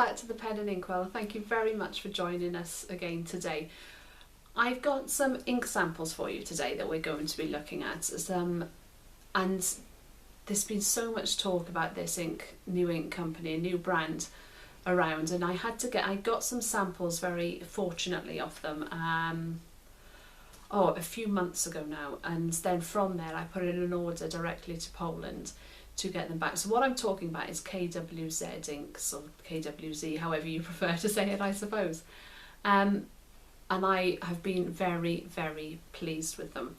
back to the Pen and Inkwell. Thank you very much for joining us again today. I've got some ink samples for you today that we're going to be looking at. And there's been so much talk about this new ink company, a new brand around, and I got some samples very fortunately off them a few months ago now, and then from there I put in an order directly to Poland to get them back. So what I'm talking about is KWZ Inks, or KWZ, however you prefer to say it, I suppose. And I have been very, very pleased with them.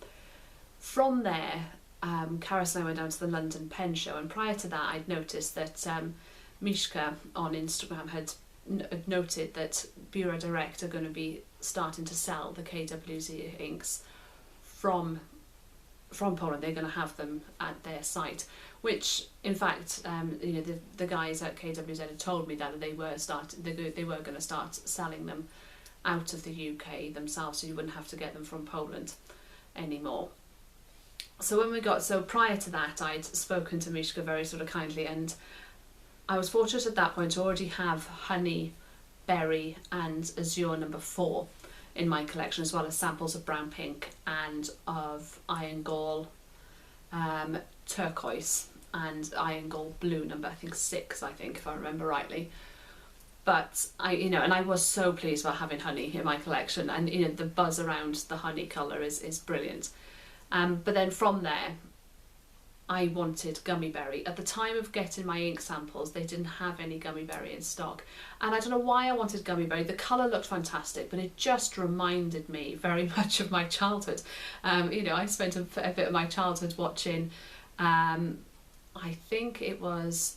From there, Karis and I went down to the London Pen Show, and prior to that I'd noticed that Mishka on Instagram had noted that Bureau Direct are going to be starting to sell the KWZ inks from Poland. They're going to have them at their site, which in fact the guys at KWZ had told me that they were going to start selling them out of the UK themselves, so you wouldn't have to get them from Poland anymore. So prior to that, I'd spoken to Mishka very sort of kindly, and I was fortunate at that point to already have Honey, Berry and Azure number 4 in my collection, as well as samples of Brown Pink and of Iron Gall Turquoise and Iron Gall Blue number 6, if I remember rightly. But I was so pleased about having Honey in my collection, and the buzz around the honey colour is brilliant. But then from there I wanted Gummy Berry. At the time of getting my ink samples, they didn't have any Gummy Berry in stock, and I don't know why I wanted Gummy Berry. The colour looked fantastic, but it just reminded me very much of my childhood. I spent a bit of my childhood watching, I think it was,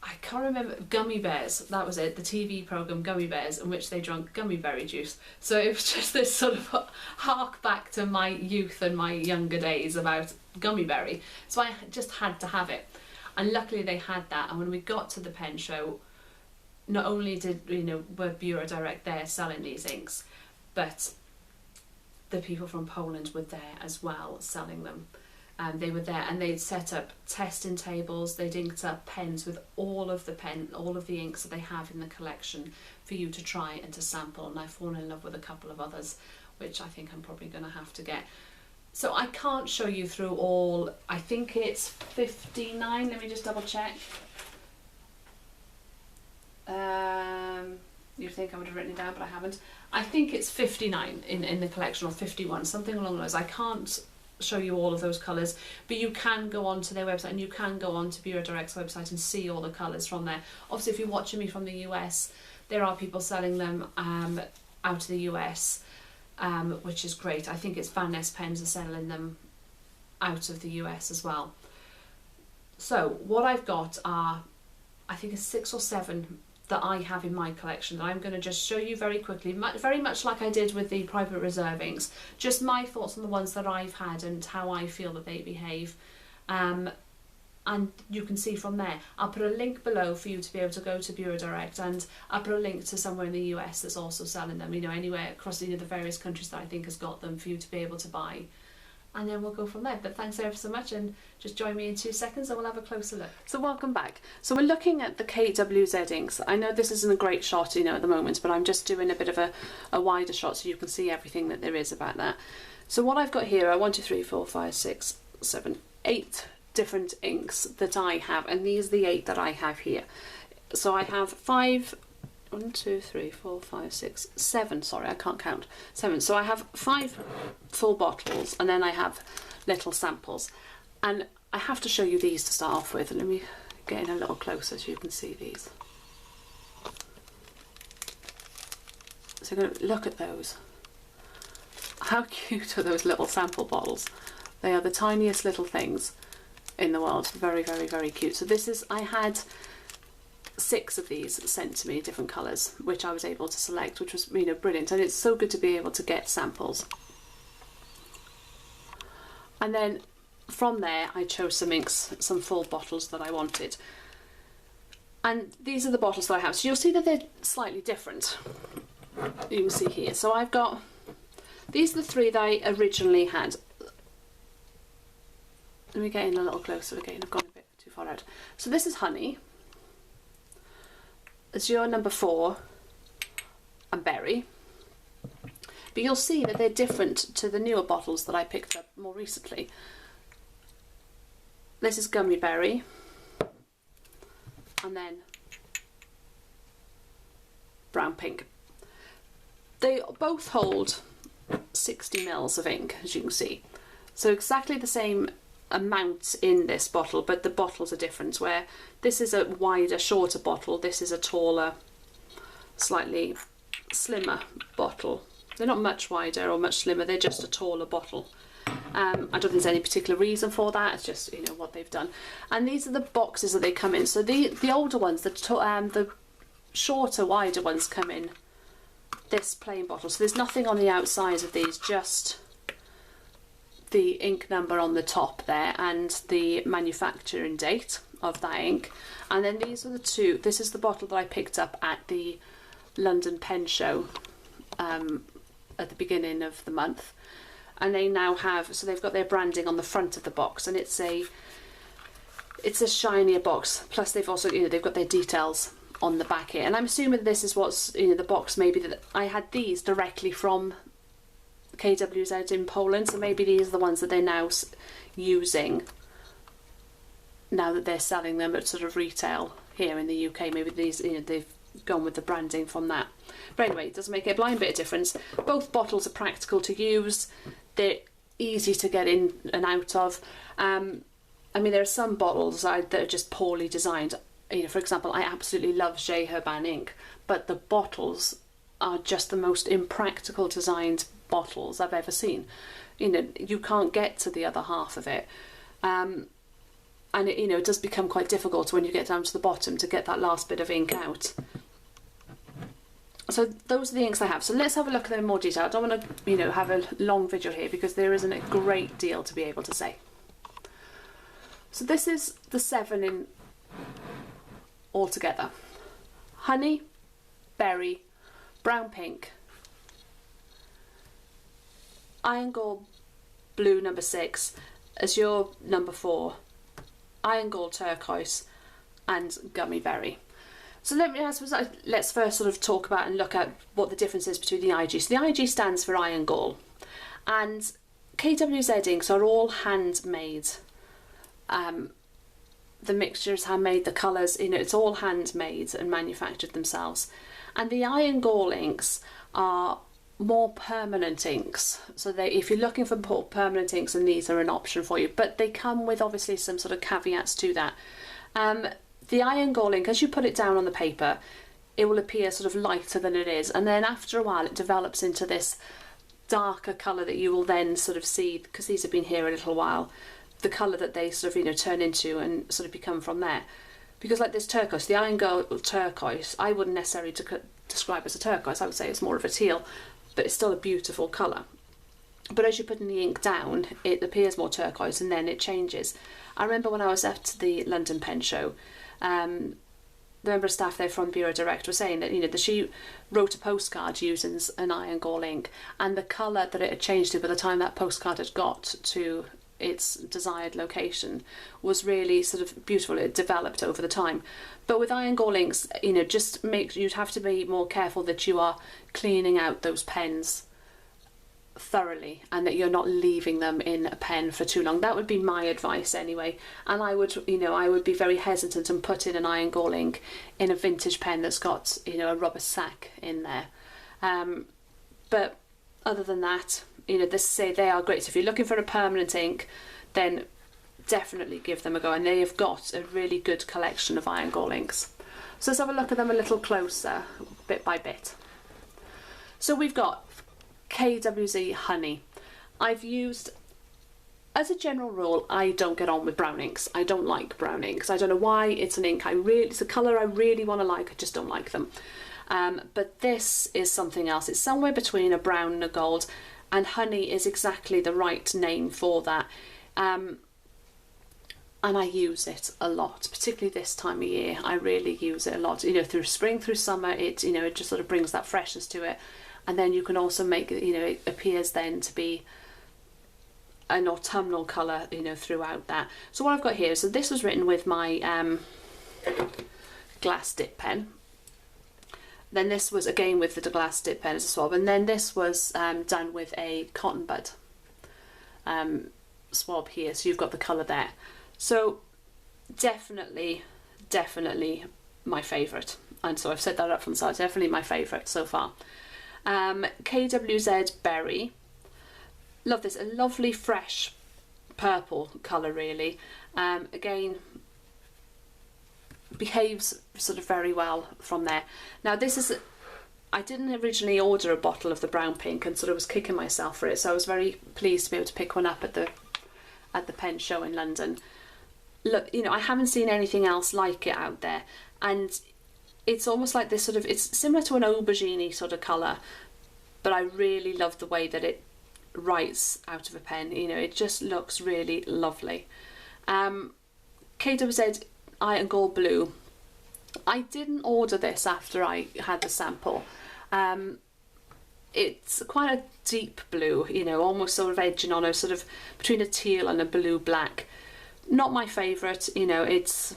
I can't remember, Gummy Bears, that was it, the TV programme Gummy Bears, in which they drank gummy berry juice. So it was just this sort of hark back to my youth and my younger days about gummy berry. So I just had to have it, and luckily they had that. And when we got to the pen show, not only were Bureau Direct there selling these inks, but the people from Poland were there as well selling them. They were there, and they'd set up testing tables. They'd inked up pens with all of the inks that they have in the collection for you to try and to sample. And I've fallen in love with a couple of others, which I think I'm probably going to have to get. So I can't show you through all. I think it's 59. Let me just double check. You'd think I would have written it down, but I haven't. I think it's 59 in the collection, or 51, something along those. I can't show you all of those colours, but you can go onto their website, and you can go on to Bureau Direct's website and see all the colours from there. Obviously, if you're watching me from the US, there are people selling them out of the US, which is great. I think it's Van Ness Pens are selling them out of the US as well. So what I've got are, I think, 6 or 7 that I have in my collection that I'm going to just show you very quickly, very much like I did with the private reserve inks, just my thoughts on the ones that I've had and how I feel that they behave, and you can see from there. I'll put a link below for you to be able to go to Bureau Direct, and I'll put a link to somewhere in the US that's also selling them, anywhere across the various countries that I think has got them for you to be able to buy. And then we'll go from there. But thanks ever so much, and just join me in 2 seconds and we'll have a closer look. So welcome back. So we're looking at the KWZ inks. I know this isn't a great shot at the moment, but I'm just doing a bit of a wider shot so you can see everything that there is about that. So what I've got here are 1, 2, 3, 4, 5, 6, 7, 8 different inks that I have, and these are the 8 that I have here. So I have 1, 2, 3, 4, 5, 6, 7, sorry, I can't count, 7. So I have 5 full bottles, and then I have little samples. And I have to show you these to start off with. Let me get in a little closer so you can see these. So I'm going to look at those. How cute are those little sample bottles? They are the tiniest little things in the world. Very, very, very cute. So this is, I had 6 of these sent to me, different colours, which I was able to select, which was brilliant. And it's so good to be able to get samples. And then from there I chose some inks, some full bottles that I wanted, and these are the bottles that I have. So you'll see that they're slightly different. You can see here. So I've got, these are the 3 that I originally had. Let me get in a little closer again, I've gone a bit too far out. So this is Honey. Azure number 4 and Berry. But you'll see that they're different to the newer bottles that I picked up more recently. This is Gummy Berry, and then Brown Pink. They both hold 60 mils of ink, as you can see. So exactly the same amount in this bottle, but the bottles are different, where this is a wider, shorter bottle, this is a taller, slightly slimmer bottle. They're not much wider or much slimmer, they're just a taller bottle. I don't think there's any particular reason for that, it's just, you know, what they've done. And these are the boxes that they come in. So the older ones, the shorter, wider ones come in this plain bottle. So there's nothing on the outside of these, just the ink number on the top there and the manufacturing date of that ink. And then these are the two. This is the bottle that I picked up at the London Pen Show at the beginning of the month. And they now have, so they've got their branding on the front of the box, and it's a shinier box. Plus they've also, you know, they've got their details on the back here. And I'm assuming this is what's, you know, the box maybe that I had these directly from KWZ in Poland, so maybe these are the ones that they're now using now that they're selling them at sort of retail here in the UK. Maybe these, you know, they've gone with the branding from that. But anyway, it doesn't make a blind bit of difference. Both bottles are practical to use. They're easy to get in and out of. I mean, there are some bottles that are just poorly designed. You know, for example, I absolutely love J. Herbin ink, but the bottles are just the most impractical designed bottles I've ever seen. You know, you can't get to the other half of it. And it, you know, it does become quite difficult when you get down to the bottom to get that last bit of ink out. So those are the inks I have. So let's have a look at them in more detail. I don't want to, you know, have a long video here because there isn't a great deal to be able to say. So this is the 7 in altogether. Honey, Berry, Brown Pink, Iron Gall Blue number 6, Azure number 4, Iron Gall Turquoise, and Gummy Berry. So let's first sort of talk about and look at what the difference is between the IG. So the IG stands for Iron Gall, and KWZ inks are all handmade. The mixture is handmade, the colours, you know, it's all handmade and manufactured themselves. And the Iron Gall inks are more permanent inks. So if you're looking for permanent inks, then these are an option for you. But they come with obviously some sort of caveats to that. The Iron Gall ink, as you put it down on the paper, it will appear sort of lighter than it is. And then after a while, it develops into this darker colour that you will then sort of see, because these have been here a little while, the colour that they sort of, you know, turn into and sort of become from there. Because like this turquoise, the Iron Gall Turquoise, I wouldn't necessarily describe as a turquoise, I would say it's more of a teal, but it's still a beautiful colour. But as you put the ink down, it appears more turquoise and then it changes. I remember when I was at the London Pen Show, the member of staff there from Bureau Direct was saying that, you know, that she wrote a postcard using an Iron Gall ink, and the colour that it had changed to by the time that postcard had got to its desired location was really sort of beautiful. It developed over the time. But with Iron Gall inks, you know, you'd have to be more careful that you are cleaning out those pens thoroughly and that you're not leaving them in a pen for too long. That would be my advice anyway. And I would, you know, I would be very hesitant and put in an Iron Gall ink in a vintage pen that's got, you know, a rubber sack in there. But other than that, you know, they are great. So if you're looking for a permanent ink, then definitely give them a go. And they have got a really good collection of Iron Gall inks. So let's have a look at them a little closer, bit by bit. So we've got KWZ Honey. I've used, as a general rule, I don't get on with brown inks. I don't like brown inks. I don't know why. It's an ink it's a colour I really want to like. I just don't like them. But this is something else. It's somewhere between a brown and a gold, and honey is exactly the right name for that. And I use it a lot, particularly this time of year. I really use it a lot. You know, through spring, through summer, it just sort of brings that freshness to it. And then you can also make it, you know, it appears then to be an autumnal colour, you know, throughout that. So what I've got here, so this was written with my glass dip pen. Then this was again with the glass dip pen as a swab, and then this was done with a cotton bud swab here, so you've got the colour there. So definitely my favourite, and so I've said that up from the start, definitely my favourite so far. KWZ Berry, love this, a lovely fresh purple colour really. Again, behaves sort of very well from there. Now this is, I didn't originally order a bottle of the brown pink and sort of was kicking myself for it, so I was very pleased to be able to pick one up at the pen show in London. Look, you know, I haven't seen anything else like it out there, and it's almost like this sort of, it's similar to an aubergine sort of colour, but I really love the way that it writes out of a pen. You know, it just looks really lovely. KWZ Iron Gall Blue, I didn't order this after I had the sample. It's quite a deep blue, you know, almost sort of edging on a sort of between a teal and a blue black. Not my favourite, you know, it's,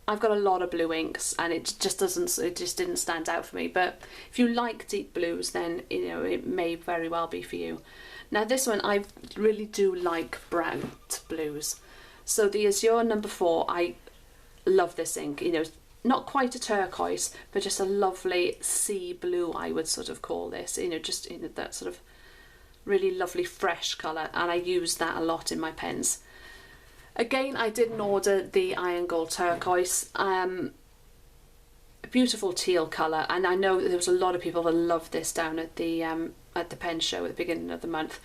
I've got a lot of blue inks and it just didn't stand out for me, but if you like deep blues, then, you know, it may very well be for you. Now this one, I really do like bright blues. So the Azure number 4, I love this ink, you know, not quite a turquoise, but just a lovely sea blue, I would sort of call this, you know, just in that sort of really lovely fresh colour, and I use that a lot in my pens. Again, I didn't order the Iron Gall Turquoise, beautiful teal colour, and I know that there was a lot of people that loved this down at the pen show at the beginning of the month.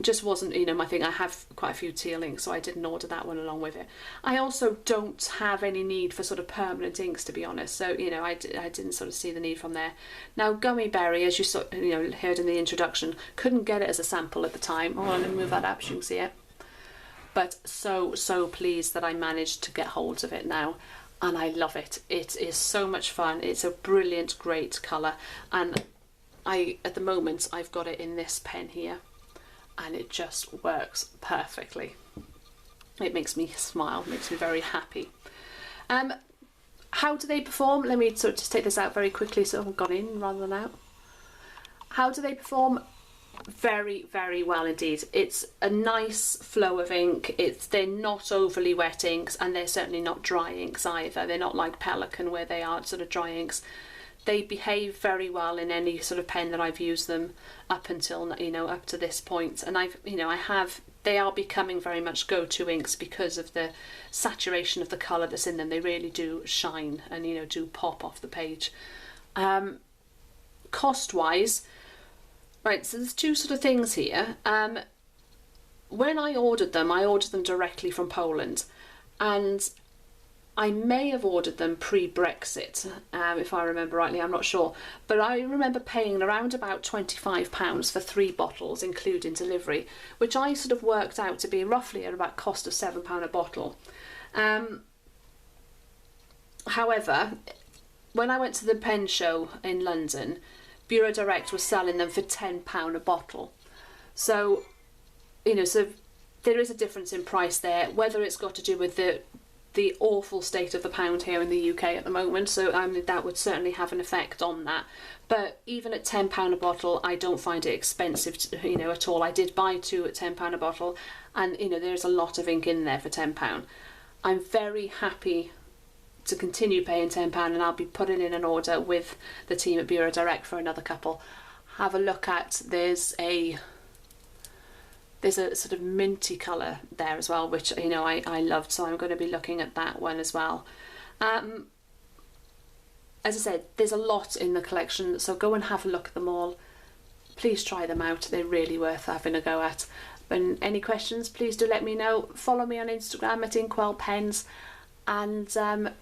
Just wasn't, you know, my thing. I have quite a few teal inks, so I didn't order that one along with it. I also don't have any need for sort of permanent inks, to be honest, so, you know, I didn't sort of see the need from there. Now Gummy Berry, as you know, heard in the introduction, couldn't get it as a sample at the time. Oh, let me move that up so you can see it. But so pleased that I managed to get hold of it now, and I love it. It is so much fun. It's a brilliant, great colour, and at the moment I've got it in this pen here, and it just works perfectly. It makes me smile, makes me very happy. How do they perform? Let me sort of just take this out very quickly so I've gone in rather than out. How do they perform? Very well indeed. It's a nice flow of ink. They're not overly wet inks, and they're certainly not dry inks either. They're not like Pelican where they are sort of dry inks. They behave very well in any sort of pen that I've used them up until, you know, up to this point, and they are becoming very much go-to inks because of the saturation of the colour that's in them. They really do shine and, you know, do pop off the page. Cost wise, right, so there's two sort of things here. When I ordered them directly from Poland, and I may have ordered them pre-Brexit, if I remember rightly, I'm not sure. But I remember paying around about £25 for 3 bottles, including delivery, which I sort of worked out to be roughly at about cost of £7 a bottle. However, when I went to the pen show in London, Bureau Direct was selling them for £10 a bottle. So, you know, so there is a difference in price there, whether it's got to do with the awful state of the pound here in the UK at the moment, so that would certainly have an effect on that. But even at £10 a bottle, I don't find it expensive, you know, at all. I did buy 2 at £10 a bottle, and, you know, there's a lot of ink in there for £10. I'm very happy to continue paying £10, and I'll be putting in an order with the team at Bureau Direct for another couple. Have a look at, there's a sort of minty colour there as well, which, you know, I loved, so I'm going to be looking at that one as well. As I said, there's a lot in the collection, so go and have a look at them all. Please try them out, they're really worth having a go at. And any questions, please do let me know. Follow me on Instagram at Inkwell Pens, and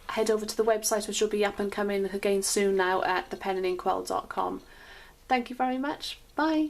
head over to the website, which will be up and coming again soon now at thepenandinkwell.com. Thank you very much. Bye.